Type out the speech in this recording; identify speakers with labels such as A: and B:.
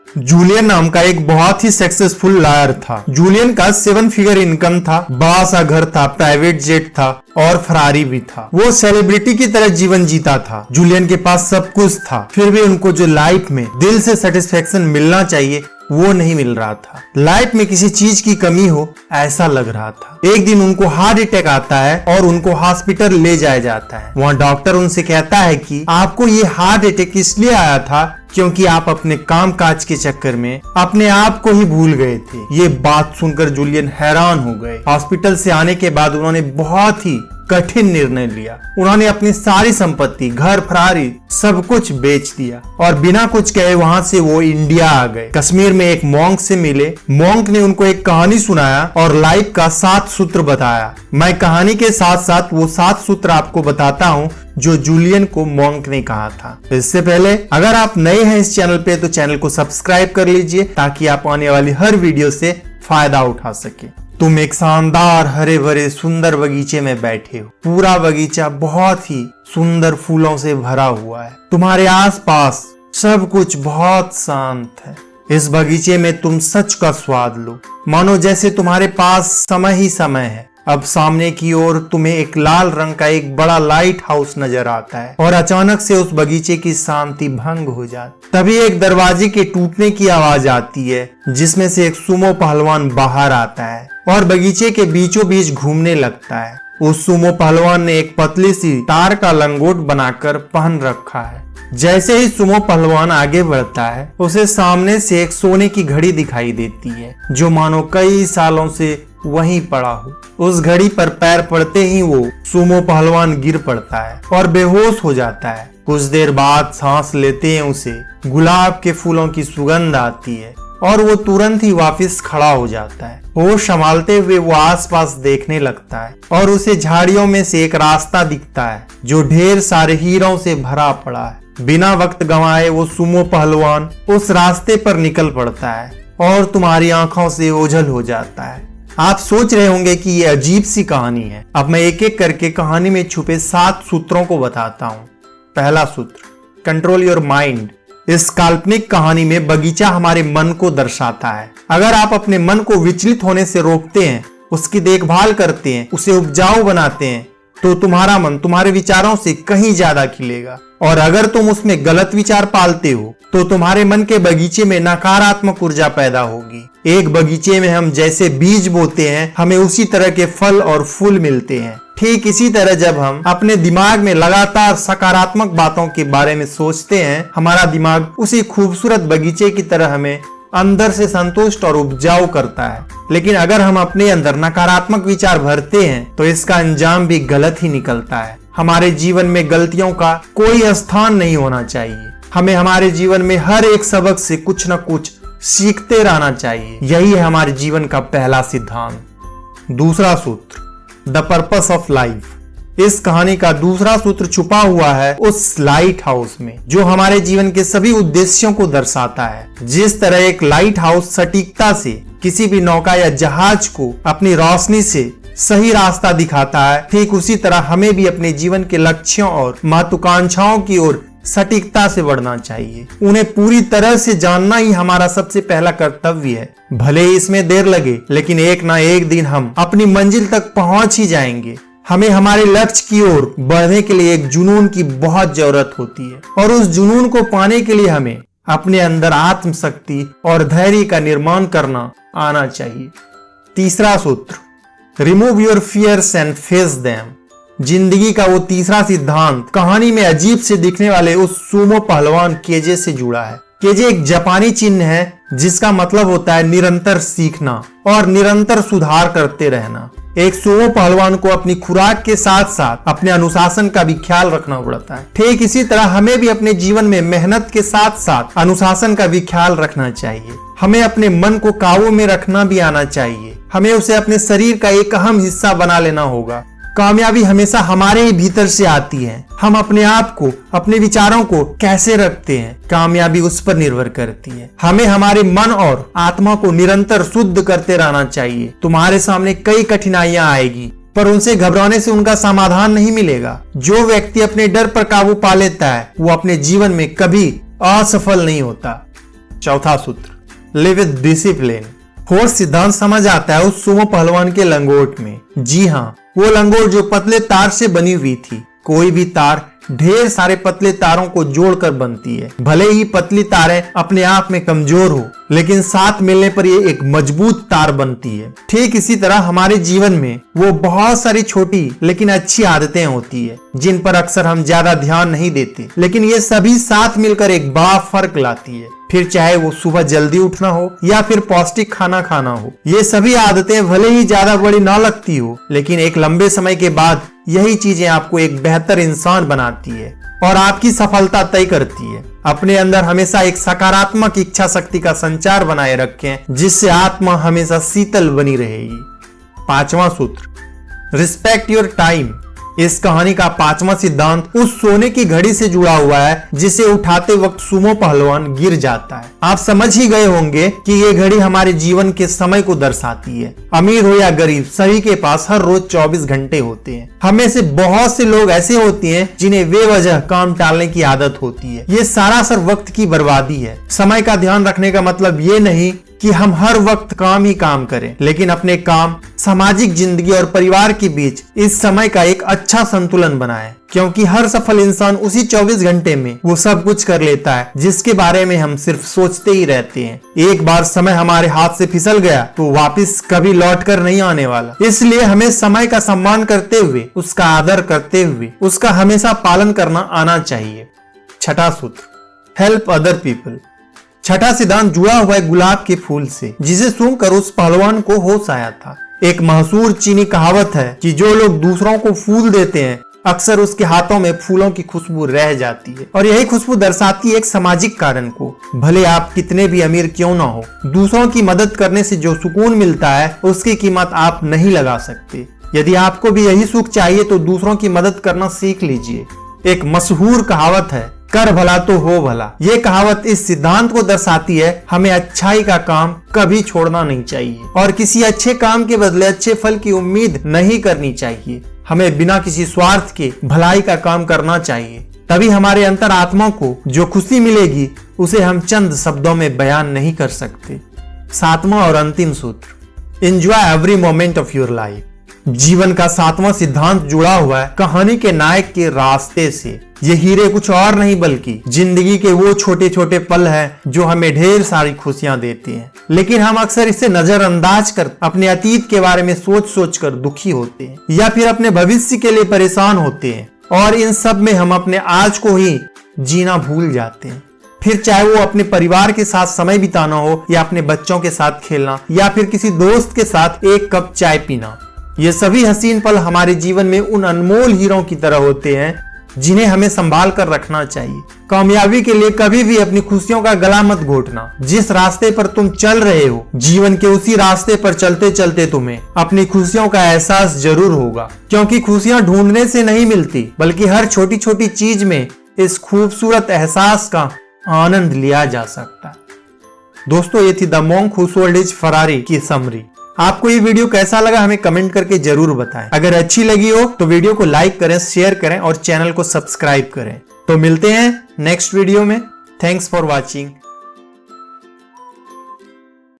A: Julian नाम का एक बहुत ही सक्सेसफुल लॉयर था। जूलियन का 7 फिगर इनकम था, बड़ा सा घर था, प्राइवेट जेट था और फरारी भी था। वो सेलिब्रिटी की तरह जीवन जीता था। जूलियन के पास सब कुछ था, फिर भी उनको जो लाइफ में दिल से सेटिस्फेक्शन मिलना चाहिए वो नहीं मिल रहा था। लाइफ में किसी चीज की कमी हो ऐसा लग रहा था। एक दिन उनको हार्ट अटैक आता है और उनको हॉस्पिटल ले जाया जाता है। वहाँ डॉक्टर उनसे कहता है कि आपको ये हार्ट अटैक इसलिए आया था क्योंकि आप अपने काम काज के चक्कर में अपने आप को ही भूल गए थे। ये बात सुनकर जूलियन हैरान हो गए। हॉस्पिटल से आने के बाद उन्होंने बहुत ही कठिन निर्णय लिया। उन्होंने अपनी सारी संपत्ति, घर, फरारी सब कुछ बेच दिया और बिना कुछ कहे वहां से वो इंडिया आ गए। कश्मीर में एक मॉन्क से मिले। मॉन्क ने उनको एक कहानी सुनाया और लाइफ का 7 सूत्र बताया। मैं कहानी के साथ साथ वो 7 सूत्र आपको बताता हूँ जो जूलियन को मॉन्क ने कहा था। इससे पहले अगर आप नए हैं इस चैनल पे तो चैनल को सब्सक्राइब कर लीजिए ताकि आप आने वाली हर वीडियो से फायदा उठा सके। तुम एक शानदार हरे भरे सुंदर बगीचे में बैठे हो। पूरा बगीचा बहुत ही सुंदर फूलों से भरा हुआ है। तुम्हारे आसपास सब कुछ बहुत शांत है। इस बगीचे में तुम सच का स्वाद लो, मानो जैसे तुम्हारे पास समय ही समय है। अब सामने की ओर तुम्हें एक लाल रंग का एक बड़ा लाइट हाउस नजर आता है और अचानक से उस बगीचे की शांति भंग हो जाती। तभी एक दरवाजे के टूटने की आवाज आती है जिसमें से एक सुमो पहलवान बाहर आता है और बगीचे के बीचों बीच घूमने लगता है। उस सुमो पहलवान ने एक पतली सी तार का लंगोट बनाकर पहन रखा है। जैसे ही सुमो पहलवान आगे बढ़ता है उसे सामने से एक सोने की घड़ी दिखाई देती है जो मानो कई सालों से वहीं पड़ा हो। उस घड़ी पर पैर पड़ते ही वो सुमो पहलवान गिर पड़ता है और बेहोश हो जाता है। कुछ देर बाद सांस लेते हैं उसे गुलाब के फूलों की सुगंध आती है और वो तुरंत ही वापस खड़ा हो जाता है। होश संभालते हुए वो आसपास देखने लगता है और उसे झाड़ियों में से एक रास्ता दिखता है जो ढेर सारे हीरों से भरा पड़ा है। बिना वक्त गंवाए वो सुमो पहलवान उस रास्ते पर निकल पड़ता है और तुम्हारी आंखों से ओझल हो जाता है। आप सोच रहे होंगे कि ये अजीब सी कहानी है। अब मैं एक एक करके कहानी में छुपे 7 सूत्रों को बताता हूँ। पहला सूत्र, कंट्रोल योर माइंड। इस काल्पनिक कहानी में बगीचा हमारे मन को दर्शाता है। अगर आप अपने मन को विचलित होने से रोकते हैं, उसकी देखभाल करते हैं, उसे उपजाऊ बनाते हैं तो तुम्हारा मन तुम्हारे विचारों से कहीं ज्यादा खिलेगा। और अगर तुम उसमें गलत विचार पालते हो तो तुम्हारे मन के बगीचे में नकारात्मक ऊर्जा पैदा होगी। एक बगीचे में हम जैसे बीज बोते हैं हमें उसी तरह के फल और फूल मिलते हैं। ठीक इसी तरह जब हम अपने दिमाग में लगातार सकारात्मक बातों के बारे में सोचते हैं हमारा दिमाग उसी खूबसूरत बगीचे की तरह हमें अंदर से संतुष्ट और उपजाऊ करता है। लेकिन अगर हम अपने अंदर नकारात्मक विचार भरते हैं तो इसका अंजाम भी गलत ही निकलता है। हमारे जीवन में गलतियों का कोई स्थान नहीं होना चाहिए। हमें हमारे जीवन में हर एक सबक से कुछ न कुछ सीखते रहना चाहिए। यही है हमारे जीवन का पहला सिद्धांत। दूसरा सूत्र, द पर्पस ऑफ लाइफ। इस कहानी का दूसरा सूत्र छुपा हुआ है उस लाइट हाउस में जो हमारे जीवन के सभी उद्देश्यों को दर्शाता है। जिस तरह एक लाइट हाउस सटीकता से किसी भी नौका या जहाज को अपनी रोशनी से सही रास्ता दिखाता है, ठीक उसी तरह हमें भी अपने जीवन के लक्ष्यों और महत्वाकांक्षाओं की ओर सटीकता से बढ़ना चाहिए। उन्हें पूरी तरह से जानना ही हमारा सबसे पहला कर्तव्य है। भले ही इसमें देर लगे लेकिन एक ना एक दिन हम अपनी मंजिल तक पहुंच ही जाएंगे। हमें हमारे लक्ष्य की ओर बढ़ने के लिए एक जुनून की बहुत जरूरत होती है और उस जुनून को पाने के लिए हमें अपने अंदर आत्मशक्ति और धैर्य का निर्माण करना आना चाहिए। तीसरा सूत्र, remove your fears and face them. जिंदगी का वो तीसरा सिद्धांत कहानी में अजीब से दिखने वाले उस सुमो पहलवान केजे से जुड़ा है। केजे एक जापानी चिन्ह है जिसका मतलब होता है निरंतर सीखना और निरंतर सुधार करते रहना। एक सुमो पहलवान को अपनी खुराक के साथ साथ अपने अनुशासन का भी ख्याल रखना पड़ता है। ठीक इसी तरह हमें भी अपने जीवन में मेहनत के साथ साथ अनुशासन का भी ख्याल रखना चाहिए। हमें अपने मन को काबू में रखना भी आना चाहिए। हमें उसे अपने शरीर का एक अहम हिस्सा बना लेना होगा। कामयाबी हमेशा हमारे ही भीतर से आती है। हम अपने आप को, अपने विचारों को कैसे रखते हैं, कामयाबी उस पर निर्भर करती है। हमें हमारे मन और आत्मा को निरंतर शुद्ध करते रहना चाहिए। तुम्हारे सामने कई कठिनाइयां आएगी पर उनसे घबराने से उनका समाधान नहीं मिलेगा। जो व्यक्ति अपने डर पर काबू पा लेता है वो अपने जीवन में कभी असफल नहीं होता। चौथा सूत्र, लिव विद डिसिप्लिन। फोर्थ सिद्धांत समझ आता है उस सुमो पहलवान के लंगोट में। जी हाँ, वो लंगोट जो पतले तार से बनी हुई थी। कोई भी तार ढेर सारे पतले तारों को जोड़कर बनती है। भले ही पतली तारें अपने आप में कमजोर हो, लेकिन साथ मिलने पर ये एक मजबूत तार बनती है। ठीक इसी तरह हमारे जीवन में वो बहुत सारी छोटी लेकिन अच्छी आदतें होती है जिन पर अक्सर हम ज्यादा ध्यान नहीं देते, लेकिन ये सभी साथ मिलकर एक बड़ा फर्क लाती है। फिर चाहे वो सुबह जल्दी उठना हो या फिर पौष्टिक खाना खाना हो, ये सभी आदतें भले ही ज्यादा बड़ी ना लगती हो, लेकिन एक लंबे समय के बाद यही चीजें आपको एक बेहतर इंसान बनाती है और आपकी सफलता तय करती है। अपने अंदर हमेशा एक सकारात्मक इच्छा शक्ति का संचार बनाए रखें, जिससे आत्मा हमेशा शीतल बनी रहेगी। पांचवा सूत्र, रिस्पेक्ट योर टाइम। इस कहानी का पांचवा सिद्धांत उस सोने की घड़ी से जुड़ा हुआ है जिसे उठाते वक्त सुमो पहलवान गिर जाता है। आप समझ ही गए होंगे कि ये घड़ी हमारे जीवन के समय को दर्शाती है। अमीर हो या गरीब, सभी के पास हर रोज 24 घंटे होते हैं। हमें से बहुत से लोग ऐसे होते हैं जिन्हें बेवजह काम टालने की आदत होती है। ये सरासर वक्त की बर्बादी है। समय का ध्यान रखने का मतलब ये नहीं कि हम हर वक्त काम ही काम करें, लेकिन अपने काम, सामाजिक जिंदगी और परिवार के बीच इस समय का एक अच्छा संतुलन बनाएं, क्योंकि हर सफल इंसान उसी 24 घंटे में वो सब कुछ कर लेता है जिसके बारे में हम सिर्फ सोचते ही रहते हैं। एक बार समय हमारे हाथ से फिसल गया तो वापस कभी लौट कर नहीं आने वाला। इसलिए हमें समय का सम्मान करते हुए, उसका आदर करते हुए उसका हमेशा पालन करना आना चाहिए। छठा सूत्र, हेल्प अदर पीपल। छठा सिद्धांत जुड़ा हुआ है गुलाब के फूल से, जिसे सुनकर उस पहलवान को होश आया था। एक मशहूर चीनी कहावत है कि जो लोग दूसरों को फूल देते हैं, अक्सर उसके हाथों में फूलों की खुशबू रह जाती है, और यही खुशबू दर्शाती है एक सामाजिक कारण को। भले आप कितने भी अमीर क्यों ना हो, दूसरों की मदद करने से जो सुकून मिलता है उसकी कीमत आप नहीं लगा सकते। यदि आपको भी यही सुख चाहिए तो दूसरों की मदद करना सीख लीजिए। एक मशहूर कहावत है, कर भला तो हो भला। ये कहावत इस सिद्धांत को दर्शाती है, हमें अच्छाई का काम कभी छोड़ना नहीं चाहिए और किसी अच्छे काम के बदले अच्छे फल की उम्मीद नहीं करनी चाहिए। हमें बिना किसी स्वार्थ के भलाई का काम करना चाहिए, तभी हमारे अंतर आत्मा को जो खुशी मिलेगी उसे हम चंद शब्दों में बयान नहीं कर सकते। सातवां और अंतिम सूत्र, enjoy every moment of your life. जीवन का सातवां सिद्धांत जुड़ा हुआ है कहानी के नायक के रास्ते से। ये हीरे कुछ और नहीं बल्कि जिंदगी के वो छोटे छोटे पल हैं जो हमें ढेर सारी खुशियां देते हैं, लेकिन हम अक्सर इसे नजरअंदाज कर अपने अतीत के बारे में सोच सोच कर दुखी होते हैं या फिर अपने भविष्य के लिए परेशान होते हैं, और इन सब में हम अपने आज को ही जीना भूल जाते हैं। फिर चाहे वो अपने परिवार के साथ समय बिताना हो या अपने बच्चों के साथ खेलना या फिर किसी दोस्त के साथ एक कप चाय पीना, ये सभी हसीन पल हमारे जीवन में उन अनमोल हीरों की तरह होते हैं जिन्हें हमें संभाल कर रखना चाहिए। कामयाबी के लिए कभी भी अपनी खुशियों का गला मत घोटना। जिस रास्ते पर तुम चल रहे हो, जीवन के उसी रास्ते पर चलते चलते तुम्हें अपनी खुशियों का एहसास जरूर होगा, क्योंकि खुशियां ढूंढने से नहीं मिलती, बल्कि हर छोटी छोटी चीज में इस खूबसूरत एहसास का आनंद लिया जा सकता है। दोस्तों, ये थी the monk who sold his Ferrari की समरी। आपको ये वीडियो कैसा लगा हमें कमेंट करके जरूर बताएं। अगर अच्छी लगी हो तो वीडियो को लाइक करें, शेयर करें और चैनल को सब्सक्राइब करें। तो मिलते हैं नेक्स्ट वीडियो में। Thanks for watching.